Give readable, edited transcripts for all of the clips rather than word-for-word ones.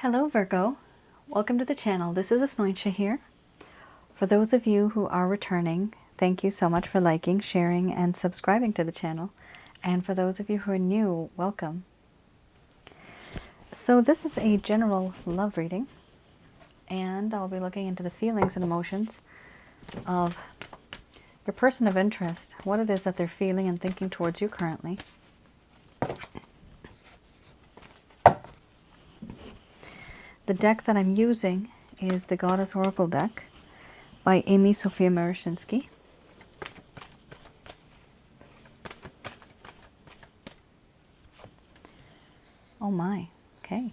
Hello Virgo, welcome to the channel. This is Asnointia here. For those of you who are returning, thank you so much for liking, sharing, and subscribing to the channel. And for those of you who are new, welcome. So this is a general love reading, and I'll be looking into the feelings and emotions of your person of interest, what it is that they're feeling and thinking towards you currently. The deck that I'm using is the Goddess Oracle deck by Amy Sophia Marashinsky. Oh my, okay.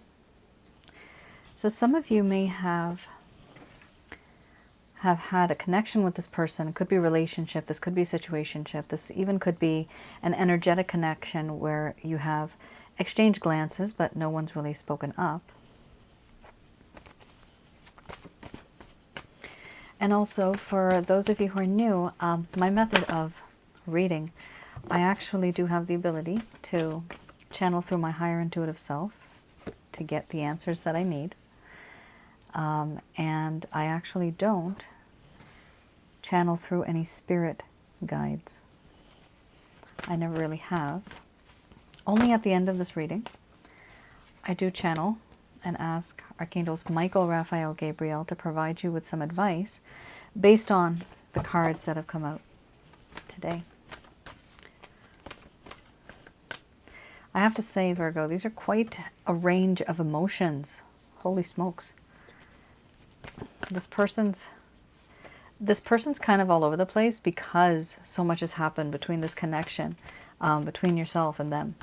So some of you may have had a connection with this person. It could be a relationship, this could be a situationship, this even could be an energetic connection where you have exchanged glances, but no one's really spoken up. And also, for those of you who are new, my method of reading, I actually do have the ability to channel through my higher intuitive self to get the answers that I need. And I actually don't channel through any spirit guides. I never really have. Only at the end of this reading, I do channel and ask Archangels Michael, Raphael, Gabriel to provide you with some advice based on the cards that have come out today. I have to say, Virgo, these are quite a range of emotions. Holy smokes. This person's kind of all over the place because so much has happened between this connection, between yourself and them.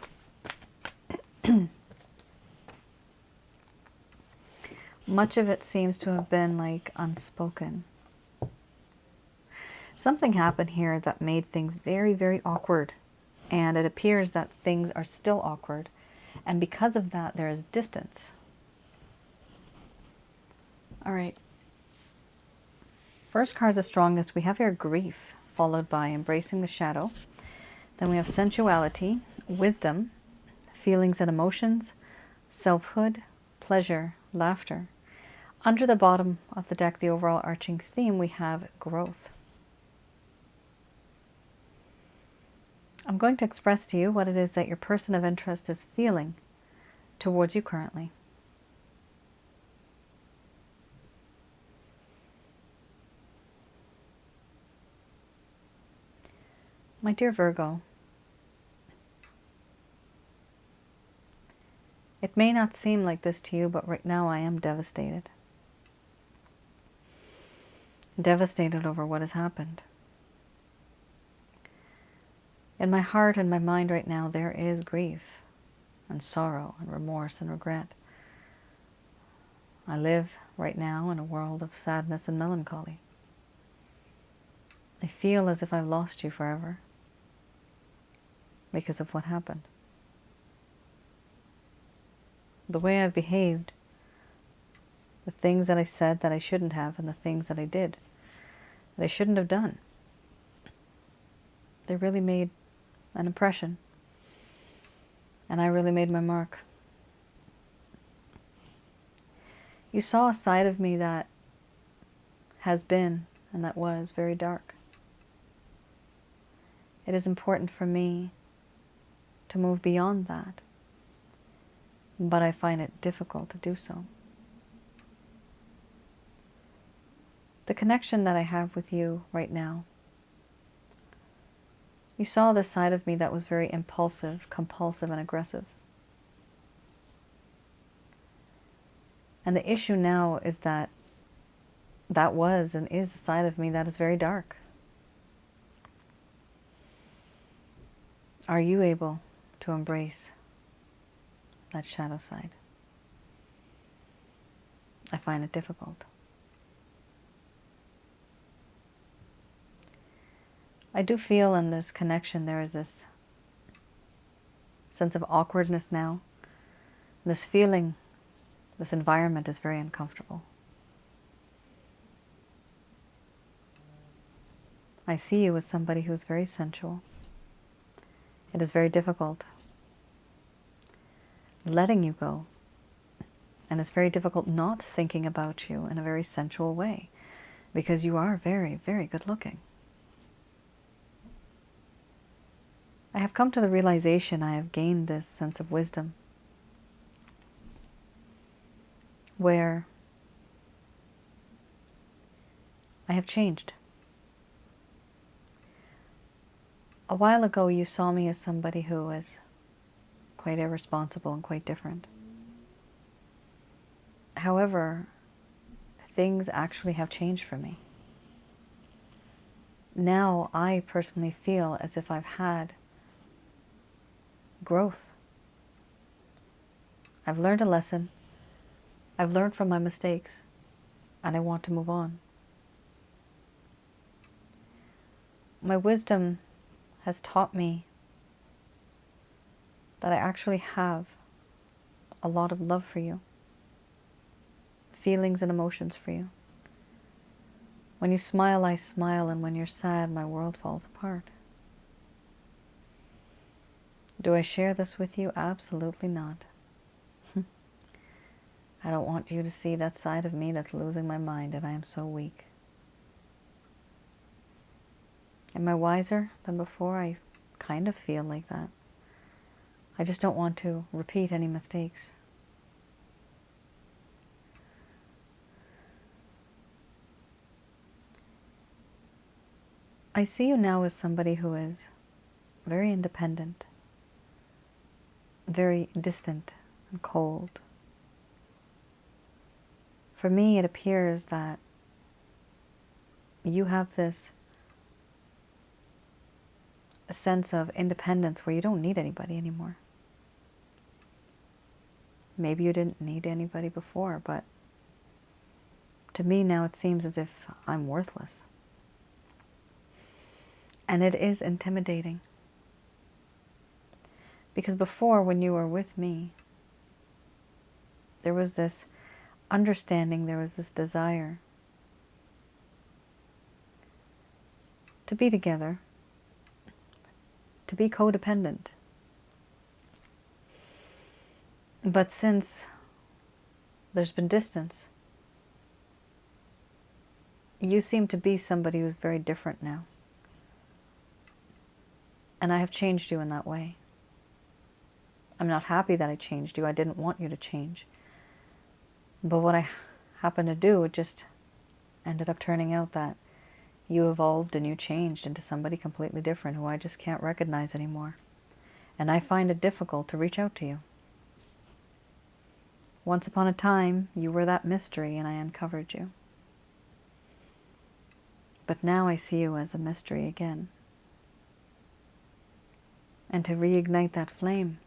Much of it seems to have been like unspoken. Something happened here that made things very, very awkward. And it appears that things are still awkward. And because of that, there is distance. All right. First card's the strongest. We have here grief, followed by embracing the shadow. Then we have sensuality, wisdom, feelings and emotions, selfhood, pleasure, laughter. Under the bottom of the deck, the overall arching theme, we have growth. I'm going to express to you what it is that your person of interest is feeling towards you currently. My dear Virgo, it may not seem like this to you, but right now I am devastated. Devastated over what has happened. In my heart and my mind right now, there is grief and sorrow and remorse and regret. I live right now in a world of sadness and melancholy. I feel as if I've lost you forever because of what happened. The way I've behaved, the things that I said that I shouldn't have, and the things that I did that I shouldn't have done. They really made an impression. And I really made my mark. You saw a side of me that has been, and that was, very dark. It is important for me to move beyond that. But I find it difficult to do so. The connection that I have with you right now, you saw the side of me that was very impulsive, compulsive, and aggressive. And the issue now is that that was and is a side of me that is very dark. Are you able to embrace that shadow side? I find it difficult. I do feel in this connection there is this sense of awkwardness now. This feeling, this environment is very uncomfortable. I see you as somebody who is very sensual. It is very difficult letting you go And it's very difficult not thinking about you in a very sensual way, because you are very, very good looking. I have come to the realization I have gained this sense of wisdom, where I have changed. A while ago, you saw me as somebody who was quite irresponsible and quite different. However, things actually have changed for me. Now I personally feel as if I've had growth. I've learned a lesson. I've learned from my mistakes, and I want to move on. My wisdom has taught me that I actually have a lot of love for you, feelings and emotions for you. When you smile, I smile, and when you're sad, my world falls apart. Do I share this with you? Absolutely not. I don't want you to see that side of me that's losing my mind, and I am so weak. Am I wiser than before? I kind of feel like that. I just don't want to repeat any mistakes. I see you now as somebody who is very independent, very distant and cold. For me, it appears that you have this sense of independence where you don't need anybody anymore. Maybe you didn't need anybody before, but to me now it seems as if I'm worthless. And it is intimidating. Because before, when you were with me, there was this understanding, there was this desire to be together, to be codependent. But since there's been distance, you seem to be somebody who's very different now. And I have changed you in that way. I'm not happy that I changed you. I didn't want you to change. But what I happened to do, it just ended up turning out that you evolved and you changed into somebody completely different who I just can't recognize anymore. And I find it difficult to reach out to you. Once upon a time, you were that mystery and I uncovered you. But now I see you as a mystery again. And to reignite that flame,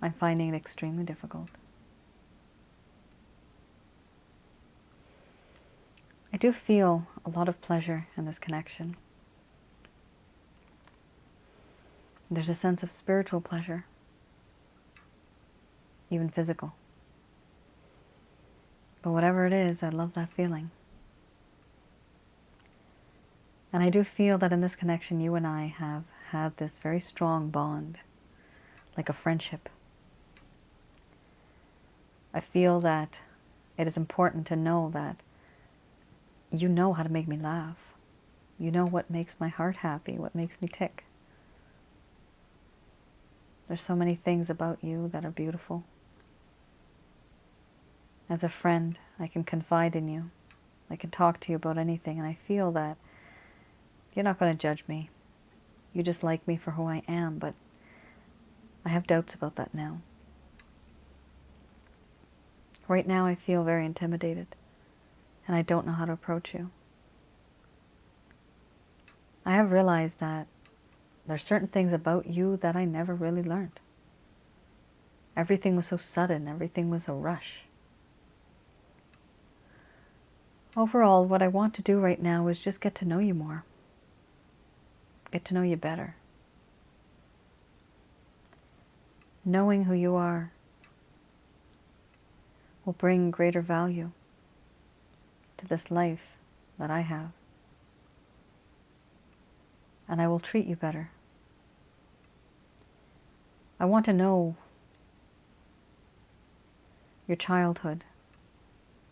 I'm finding it extremely difficult. I do feel a lot of pleasure in this connection. There's a sense of spiritual pleasure, even physical. But whatever it is, I love that feeling. And I do feel that in this connection, you and I have had this very strong bond, like a friendship. I feel that it is important to know that you know how to make me laugh. You know what makes my heart happy, what makes me tick. There's so many things about you that are beautiful. As a friend, I can confide in you. I can talk to you about anything, and I feel that you're not going to judge me. You just like me for who I am, but I have doubts about that now. Right now I feel very intimidated, and I don't know how to approach you. I have realized that there's certain things about you that I never really learned. Everything was so sudden, everything was a rush. Overall, what I want to do right now is just get to know you more. Get to know you better. Knowing who you are will bring greater value to this life that I have. And I will treat you better. I want to know your childhood,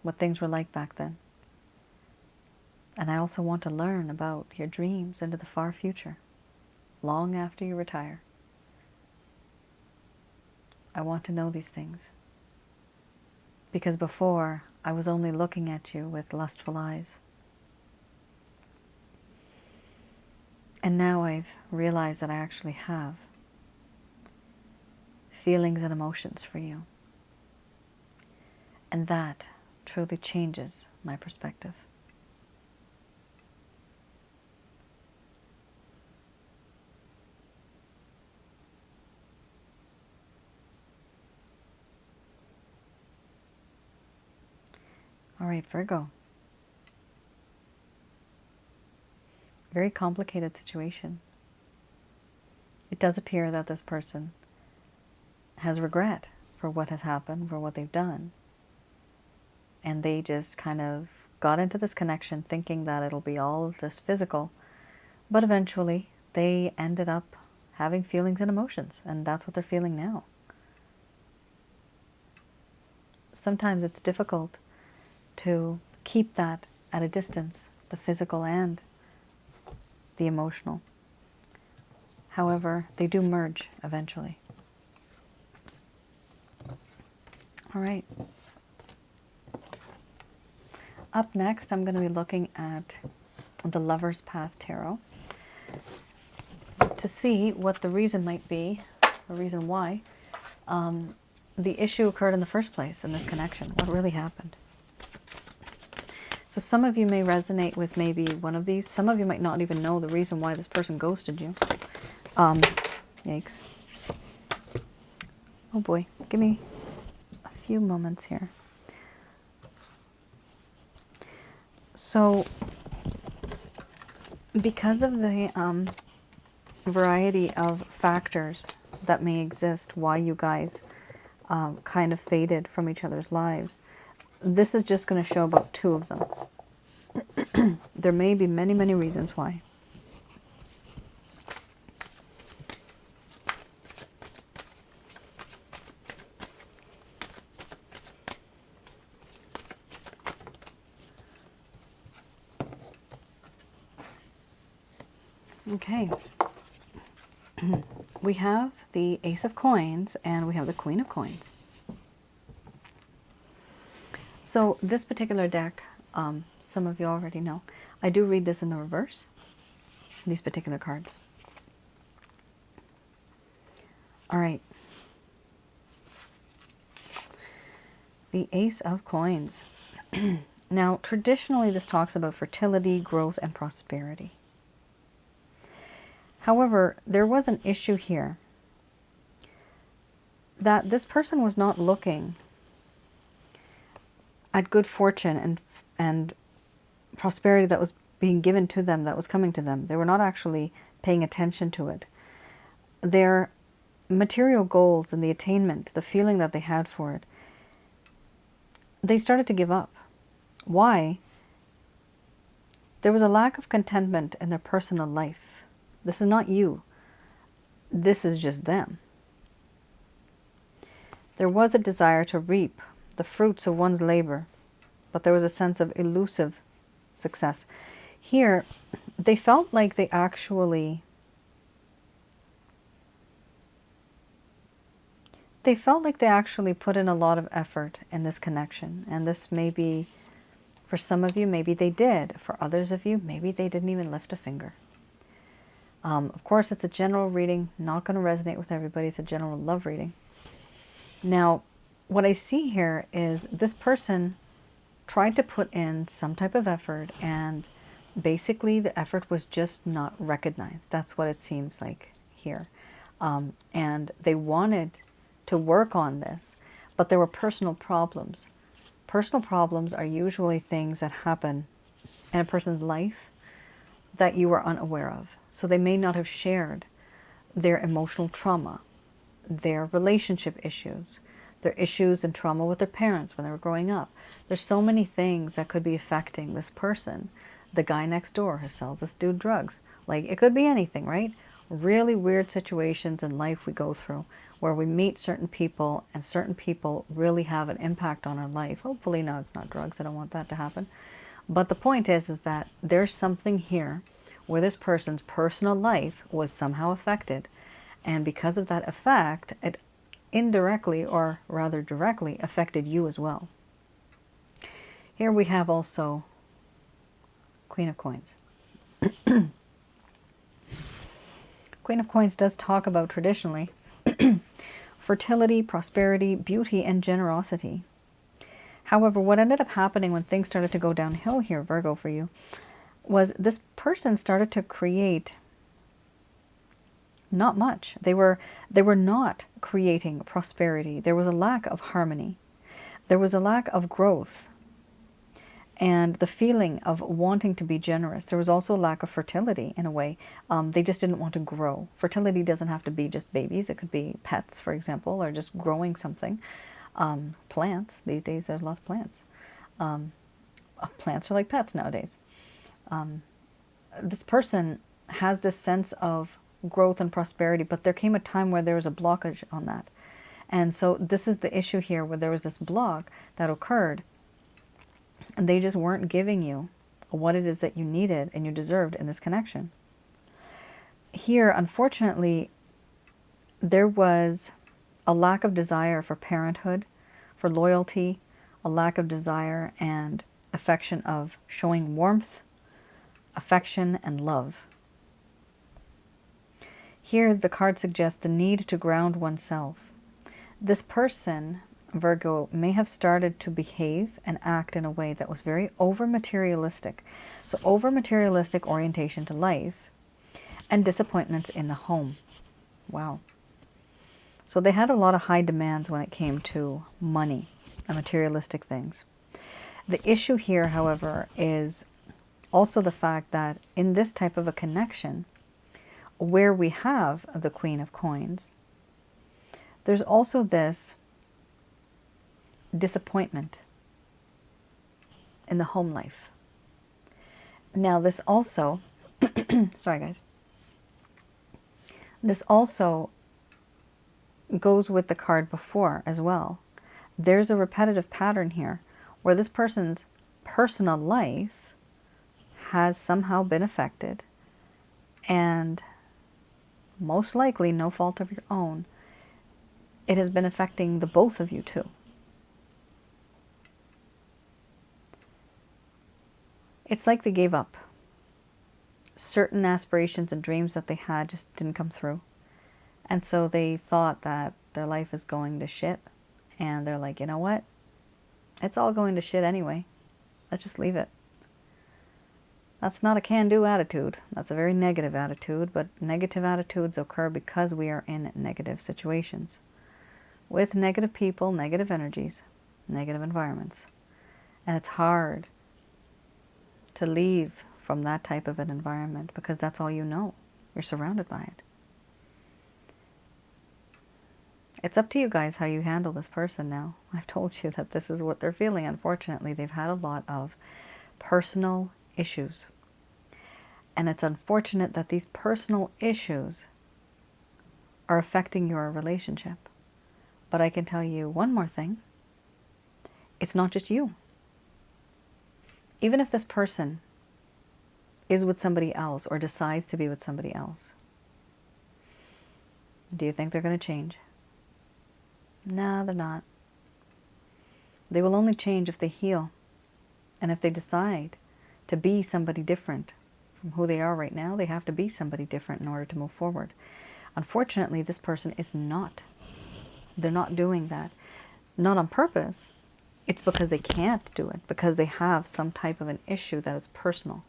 what things were like back then. And I also want to learn about your dreams into the far future, long after you retire. I want to know these things. Because before, I was only looking at you with lustful eyes. And now I've realized that I actually have feelings and emotions for you. And that truly changes my perspective. All right, Virgo. Very complicated situation. It does appear that this person has regret for what has happened, for what they've done. And they just kind of got into this connection thinking that it'll be all of this physical. But eventually, they ended up having feelings and emotions. And that's what they're feeling now. Sometimes it's difficult to keep that at a distance, the physical and the emotional. However, they do merge eventually. All right. Up next, I'm going to be looking at the Lover's Path Tarot to see what the reason might be, the reason why the issue occurred in the first place in this connection, what really happened. So some of you may resonate with maybe one of these. Some of you might not even know the reason why this person ghosted you. Yikes. Oh boy, give me a few moments here. So, because of the variety of factors that may exist why you guys kind of faded from each other's lives, this is just going to show about 2 of them. There may be many, many reasons why. Okay. We have the Ace of Coins and we have the Queen of Coins. So this particular deck, some of you already know, I do read this in the reverse, these particular cards. All right. The Ace of Coins. Now, traditionally, this talks about fertility, growth, and prosperity. However, there was an issue here that this person was not looking at good fortune and prosperity that was being given to them, that was coming to them. They were not actually paying attention to it. Their material goals and the attainment, the feeling that they had for it, they started to give up. Why? There was a lack of contentment in their personal life. This is not you. This is just them. There was a desire to reap the fruits of one's labor, but there was a sense of elusive success. Here, they felt like they actually put in a lot of effort in this connection. And this may be, for some of you, maybe they did. For others of you, maybe they didn't even lift a finger. Of course, it's a general reading, not going to resonate with everybody. It's a general love reading. Now, what I see here is this person tried to put in some type of effort, and basically the effort was just not recognized. That's what it seems like here. And they wanted to work on this, but there were personal problems. Personal problems are usually things that happen in a person's life that you were unaware of. So they may not have shared their emotional trauma, their relationship issues, their issues and trauma with their parents when they were growing up. There's so many things that could be affecting this person. The guy next door who sells this dude drugs. Like, it could be anything, right? Really weird situations in life we go through where we meet certain people and certain people really have an impact on our life. Hopefully now it's not drugs. I don't want that to happen. But the point is that there's something here where this person's personal life was somehow affected. And because of that effect, it indirectly, or rather directly, affected you as well. Here we have also Queen of Coins. Queen of Coins does talk about, traditionally, fertility, prosperity, beauty, and generosity. However, what ended up happening when things started to go downhill here, Virgo, for you, was this person started to create not much. They were not creating prosperity. There was a lack of harmony. There was a lack of growth and the feeling of wanting to be generous. There was also a lack of fertility in a way. They just didn't want to grow. Fertility doesn't have to be just babies. It could be pets, for example, or just growing something. Plants. These days there's lots of plants. Plants are like pets nowadays. This person has this sense of growth and prosperity, but there came a time where there was a blockage on that. And so this is the issue here, where there was this block that occurred, and they just weren't giving you what it is that you needed and you deserved in this connection. Here, unfortunately, there was a lack of desire for parenthood, for loyalty, a lack of desire and affection of showing warmth, affection, and love. Here, the card suggests the need to ground oneself. This person, Virgo, may have started to behave and act in a way that was very over-materialistic. So over-materialistic orientation to life and disappointments in the home. Wow. So they had a lot of high demands when it came to money and materialistic things. The issue here, however, is also the fact that in this type of a connection, where we have the Queen of Coins, there's also this disappointment in the home life. Now this also, sorry guys, this also goes with the card before as well. There's a repetitive pattern here where this person's personal life has somehow been affected, and most likely no fault of your own, it has been affecting the both of you too. It's like they gave up. Certain aspirations and dreams that they had just didn't come through. And so they thought that their life is going to shit. And they're like, you know what? It's all going to shit anyway. Let's just leave it. That's not a can-do attitude. That's a very negative attitude. But negative attitudes occur because we are in negative situations. With negative people, negative energies, negative environments. And it's hard to leave from that type of an environment because that's all you know. You're surrounded by it. It's up to you guys how you handle this person now. I've told you that this is what they're feeling. Unfortunately, they've had a lot of personal issues. And it's unfortunate that these personal issues are affecting your relationship. But I can tell you one more thing. It's not just you. Even if this person is with somebody else or decides to be with somebody else, do you think they're going to change? No, they're not. They will only change if they heal and if they decide to be somebody different from who they are right now. They have to be somebody different in order to move forward. Unfortunately, this person is not. They're not doing that. Not on purpose. It's because they can't do it, because they have some type of an issue that is personal.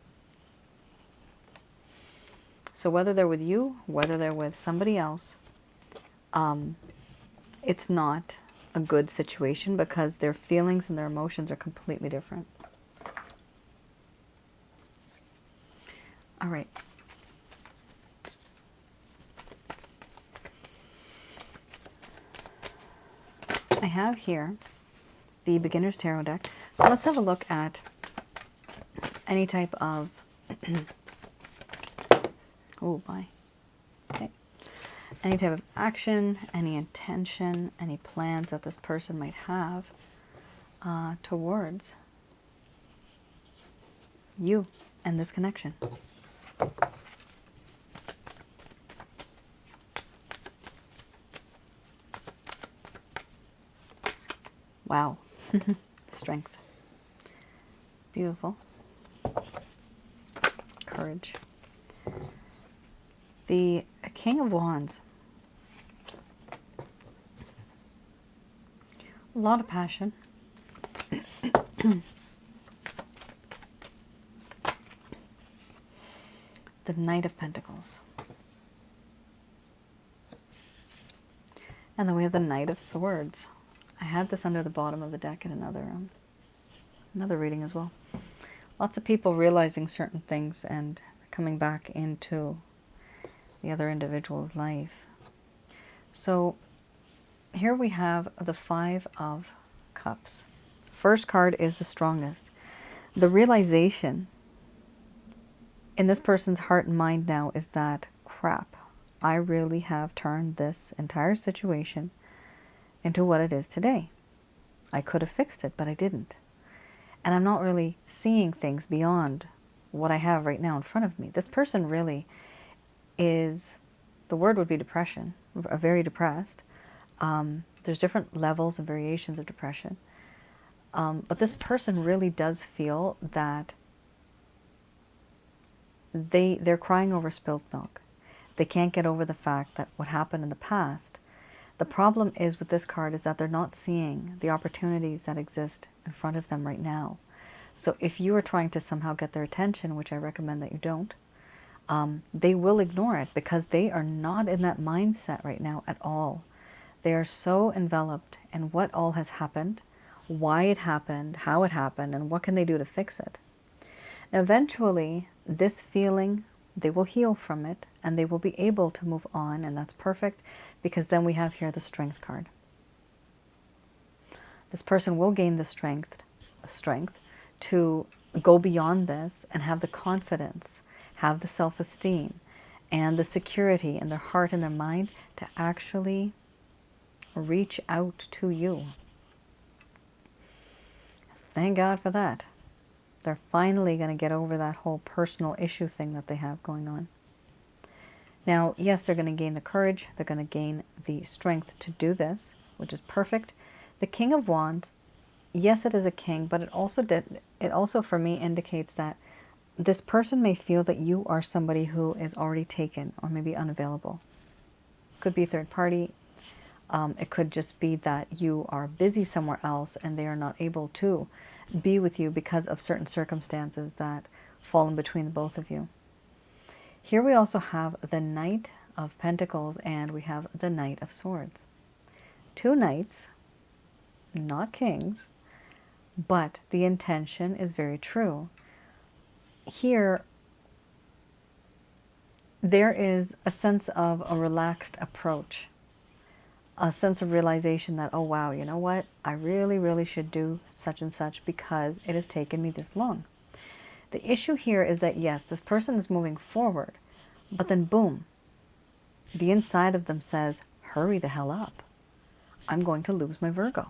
So whether they're with you, whether they're with somebody else, it's not a good situation because their feelings and their emotions are completely different. All right. I have here the Beginner's Tarot deck. So let's have a look at any type of, oh my, okay, any type of action, any intention, any plans that this person might have towards you and this connection. Wow. Strength. Beautiful. Courage. The King of Wands. A lot of passion. The Knight of Pentacles. And then we have the Knight of Swords. I had this under the bottom of the deck in another reading as well. Lots of people realizing certain things and coming back into the other individual's life. So here we have the Five of Cups. First card is the strongest. The realization in this person's heart and mind now is that, crap, I really have turned this entire situation into what it is today. I could have fixed it, but I didn't. And I'm not really seeing things beyond what I have right now in front of me. This person really is, the word would be depression, very depressed. There's different levels and variations of depression. But this person really does feel that they're crying over spilled milk. They can't get over the fact that what happened in the past. The problem is with this card is that they're not seeing the opportunities that exist in front of them right now. So if you are trying to somehow get their attention, which I recommend that you don't, they will ignore it because they are not in that mindset right now at all. They are so enveloped in what all has happened, why it happened, how it happened, and what can they do to fix it. Now, eventually, this feeling, they will heal from it and they will be able to move on, and that's perfect because then we have here the Strength card. This person will gain the strength to go beyond this and have the confidence, have the self-esteem and the security in their heart and their mind to actually reach out to you. Thank God for that. They're finally going to get over that whole personal issue thing that they have going on. Now, yes, they're going to gain the courage. They're going to gain the strength to do this, which is perfect. The King of Wands, yes, it is a king, but it also for me indicates that this person may feel that you are somebody who is already taken or maybe unavailable. Could be third party. It could just be that you are busy somewhere else and they are not able to be with you because of certain circumstances that fall in between the both of you. Here we also have the Knight of Pentacles and we have the Knight of Swords. Two knights, not kings, but the intention is very true. Here, there is a sense of a relaxed approach, a sense of realization that, oh wow, you know what? I really, really should do such and such because it has taken me this long. The issue here is that, yes, this person is moving forward, but then boom, the inside of them says, hurry the hell up. I'm going to lose my Virgo.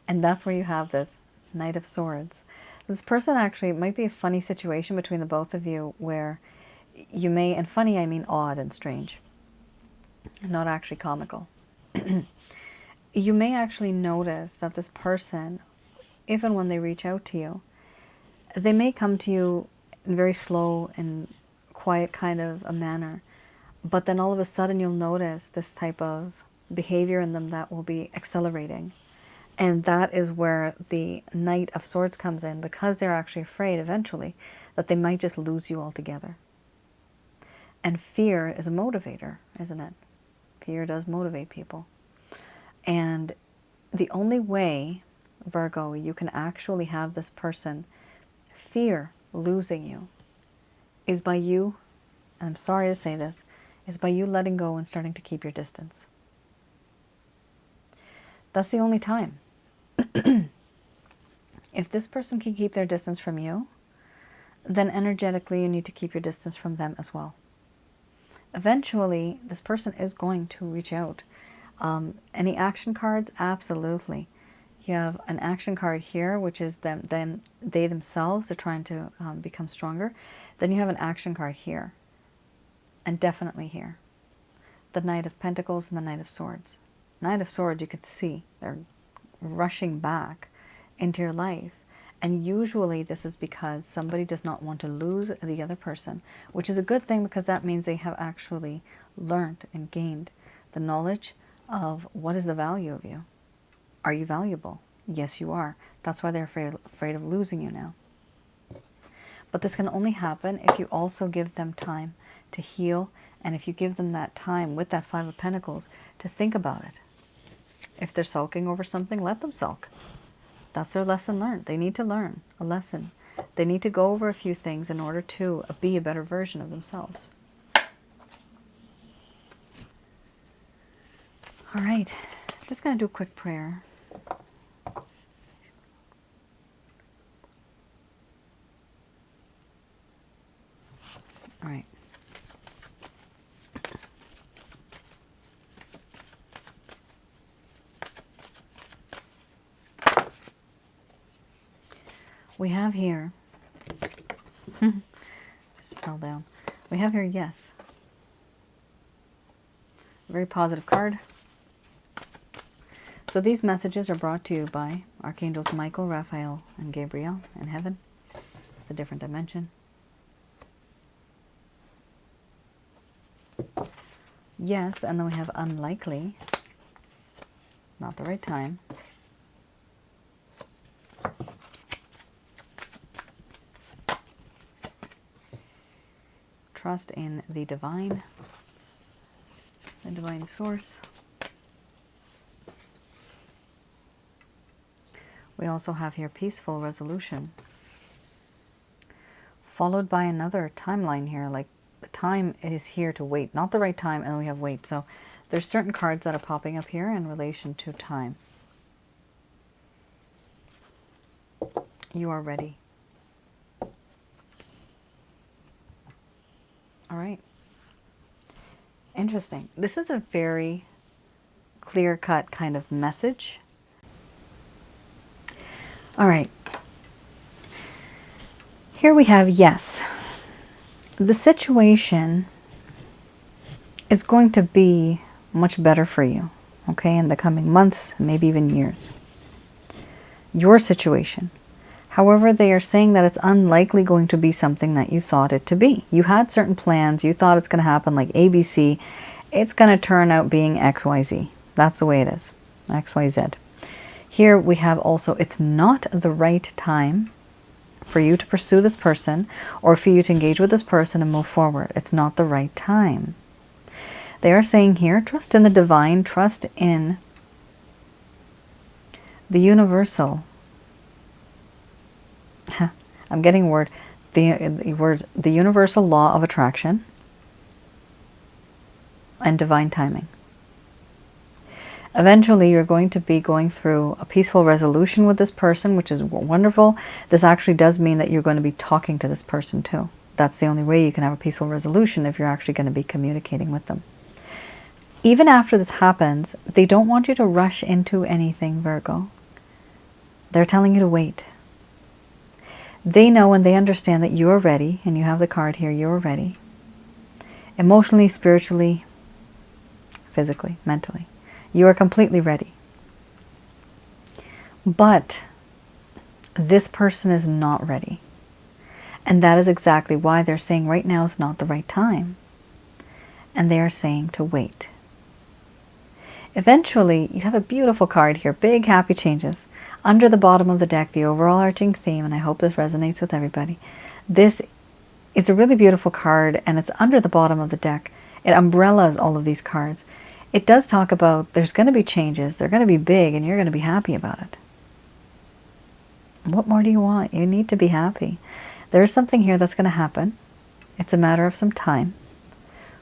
And that's where you have this Knight of Swords. This person actually might be a funny situation between the both of you where you may, and funny I mean odd and strange, not actually comical. You may actually notice that this person, if and when they reach out to you, they may come to you in very slow and quiet kind of a manner, but then all of a sudden you'll notice this type of behavior in them that will be accelerating. And that is where the Knight of Swords comes in, because they're actually afraid eventually that they might just lose you altogether. And fear is a motivator, isn't it? Fear does motivate people. And the only way, Virgo, you can actually have this person fear losing you is by you, and I'm sorry to say this, is by you letting go and starting to keep your distance. That's the only time. If this person can keep their distance from you, then energetically you need to keep your distance from them as well. Eventually, this person is going to reach out. Any action cards? Absolutely. You have an action card here, which is them. Then they themselves are trying to become stronger. Then you have an action card here, and definitely here. The Knight of Pentacles and the Knight of Swords. Knight of Swords, you could see they're rushing back into your life. And usually this is because somebody does not want to lose the other person, which is a good thing because that means they have actually learned and gained the knowledge of what is the value of you. Are you valuable? Yes, you are. That's why they're afraid of losing you now. But this can only happen if you also give them time to heal, and if you give them that time with that Five of Pentacles to think about it. If they're sulking over something, let them sulk. That's their lesson learned. They need to learn a lesson. They need to go over a few things in order to be a better version of themselves. All right, I'm just going to do a quick prayer. All right. We have here, just fell down. We have here, yes. Very positive card. So these messages are brought to you by Archangels Michael, Raphael, and Gabriel in heaven. It's a different dimension. Yes, and then we have unlikely. Not the right time. Trust in the divine source. We also have here peaceful resolution, followed by another timeline here, like the time is here to wait, not the right time, and we have wait. So there's certain cards that are popping up here in relation to time. You are ready. All right. Interesting. This is a very clear-cut kind of message. All right. Here we have yes. The situation is going to be much better for you, okay, in the coming months, maybe even years. Your situation. However, they are saying that it's unlikely going to be something that you thought it to be. You had certain plans. You thought it's going to happen like ABC. It's going to turn out being XYZ. That's the way it is. XYZ. Here we have also, it's not the right time for you to pursue this person or for you to engage with this person and move forward. It's not the right time. They are saying here, trust in the divine, trust in the universal. I'm getting a word. The universal law of attraction and divine timing. Eventually, you're going to be going through a peaceful resolution with this person, which is wonderful. This actually does mean that you're going to be talking to this person too. That's the only way you can have a peaceful resolution, if you're actually going to be communicating with them. Even after this happens, they don't want you to rush into anything, Virgo. They're telling you to wait. They know and they understand that you are ready, and you have the card here, you are ready. Emotionally, spiritually, physically, mentally. You are completely ready. But this person is not ready. And that is exactly why they're saying right now is not the right time. And they are saying to wait. Eventually, you have a beautiful card here, big happy changes. Under the bottom of the deck, the overall arching theme, and I hope this resonates with everybody. This is a really beautiful card, and it's under the bottom of the deck. It umbrellas all of these cards. It does talk about there's going to be changes, they're going to be big, and you're going to be happy about it. What more do you want? You need to be happy. There's something here that's going to happen. It's a matter of some time.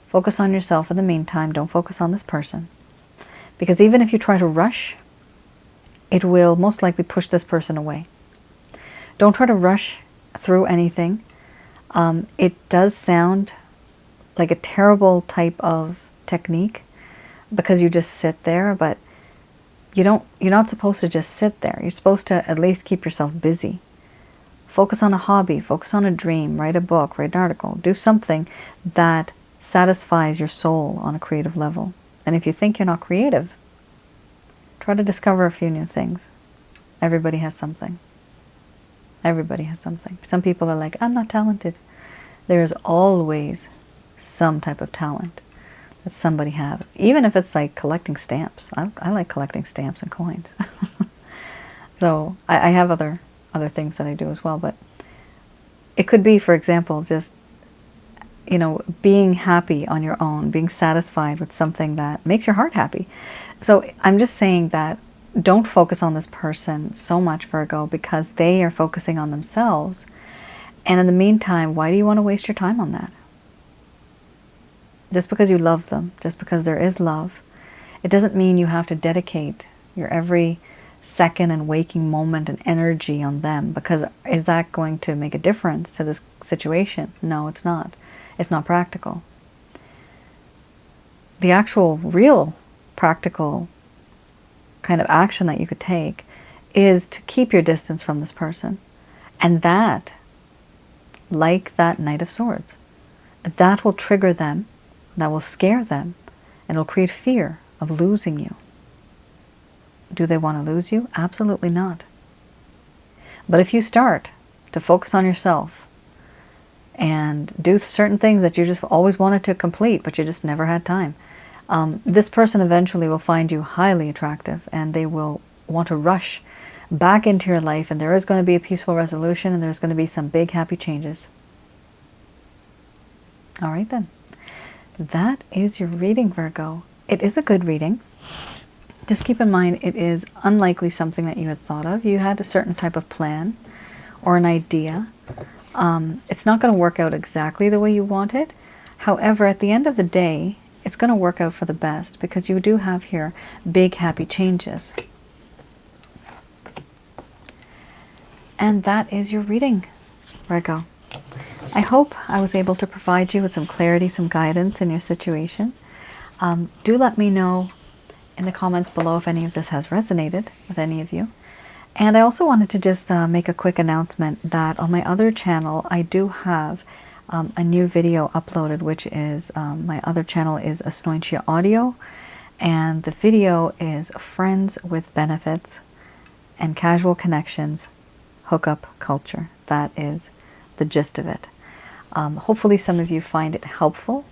Focus on yourself in the meantime. Don't focus on this person. Because even if you try to rush, it will most likely push this person away. Don't try to rush through anything. It does sound like a terrible type of technique because you just sit there, but you're not supposed to just sit there. You're supposed to at least keep yourself busy. Focus on a hobby, focus on a dream, write a book, write an article, do something that satisfies your soul on a creative level. And if you think you're not creative, try to discover a few new things. Everybody has something. Everybody has something. Some people are like, I'm not talented. There is always some type of talent that somebody have. Even if it's like collecting stamps. I like collecting stamps and coins. So I have other things that I do as well. But it could be, for example, just, you know, being happy on your own, being satisfied with something that makes your heart happy. So I'm just saying that don't focus on this person so much, Virgo, because they are focusing on themselves. And in the meantime, why do you want to waste your time on that? Just because you love them, just because there is love, it doesn't mean you have to dedicate your every second and waking moment and energy on them, because is that going to make a difference to this situation? No, it's not. It's not practical. The actual, real, practical kind of action that you could take is to keep your distance from this person. And that, like that Knight of Swords, that will trigger them, that will scare them, and it'll create fear of losing you. Do they want to lose you? Absolutely not. But if you start to focus on yourself and do certain things that you just always wanted to complete, but you just never had time, this person eventually will find you highly attractive, and they will want to rush back into your life, and there is going to be a peaceful resolution, and there's going to be some big happy changes. All right then. That is your reading, Virgo. It is a good reading. Just keep in mind, it is unlikely something that you had thought of. You had a certain type of plan or an idea. It's not going to work out exactly the way you want it. However, at the end of the day, it's going to work out for the best, because you do have here big happy changes. And that is your reading, Virgo. I hope I was able to provide you with some clarity, some guidance in your situation. Do let me know in the comments below if any of this has resonated with any of you. And I also wanted to just make a quick announcement that on my other channel, I do have a new video uploaded, which is, my other channel is Asnointia Audio, and the video is Friends with Benefits and Casual Connections Hookup Culture. That is the gist of it. Hopefully some of you find it helpful.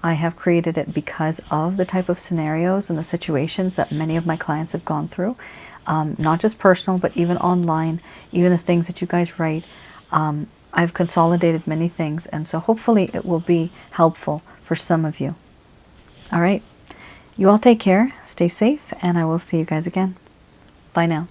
I have created it because of the type of scenarios and the situations that many of my clients have gone through, not just personal, but even online, even the things that you guys write. I've consolidated many things, and so hopefully it will be helpful for some of you. All right. You all take care, stay safe, and I will see you guys again. Bye now.